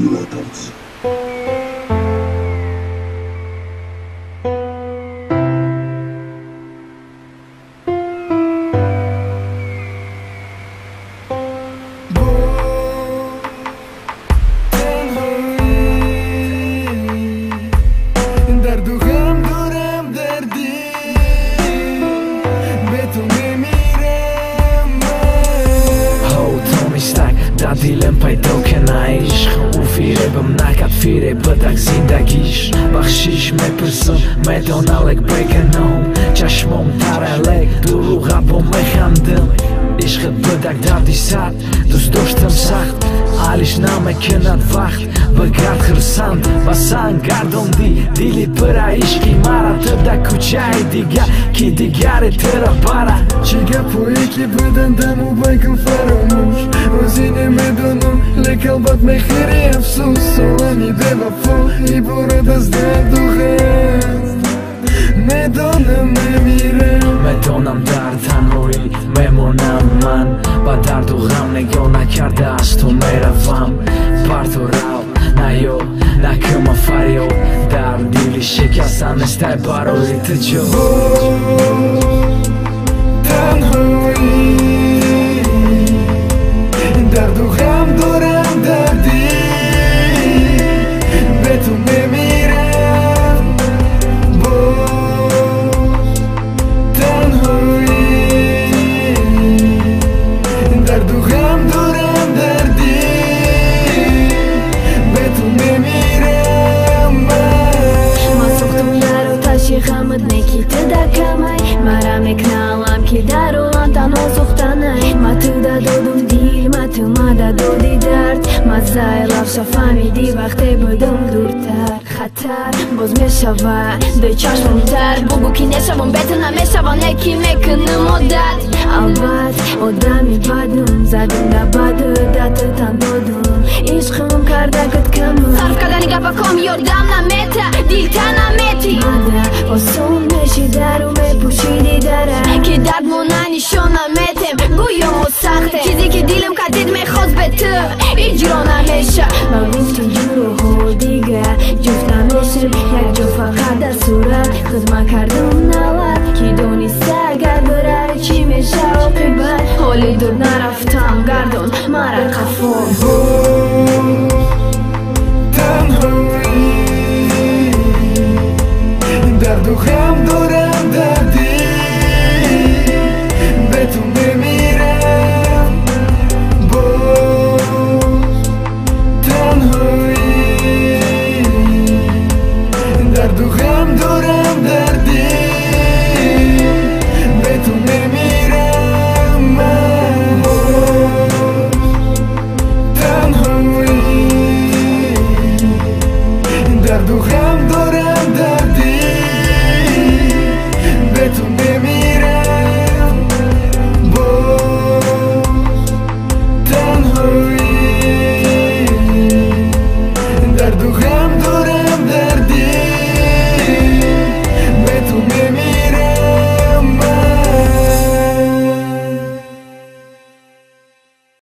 Iratarts. دلم پیدا کنه عشق او فیره بم نکد فیره بدک زندگیش بخشیش میپرسم میدانلک بگنم چشمم ترلک دروغه با میخندم عشقت بدک دردی سد دوست داشتم سخت حالش نمیکند وقت بگرد خرسند و سنگ گردوندی دیلی پر عشقی مرا تو در کوچه دیگر که دیگر ترا برا چی گپایی که بدندم و بگم فراموش روزی نمیدونم لیک البت میخیری افسوس سالانی به وفا عبارت از درد و غم میدانم میمیرم میدانم در تنهایی میمونم من با درد و غم نگاه نکرده از تو میروم پرت و رو نیا نکم فریاد در دیلی شکستم استه برای تو جو تنهایی درد و غم دارم دردی به تو میمیرم تنهایی درد و غم دارم دردی به تو میمیرم ما سوختم در آتش غمت نکیت در کمای مرا میکنالم که در اولان تنها سوختنه ما تو دادم دیل ما تو ما دادی درد مزای لفظا فهمیدی وقتی بودم دورتر خطر باز میشوه به چشمم تر بگو که نشوم بتونم میشوم نکی میکنم مدت البت آدمی بدم زدم در بد دت تن دادم عشقم کرده کت کم صرف کردنی گفا کم یادم نمیته دیل تن نمیتی مده آسون میشی در و میپوشیدی داره که درد مونه نشون نمیتیم گویم و سخته چیزی که دیلم کدید میخواست به تو اجرا نمیشه من گفتم جورو دیگه جفت نمیشه یک جو فقط در صورت خدمت کردم نوت که دونیسته اگر برای چی میشه عاقبت حالی دور نرفتم گردون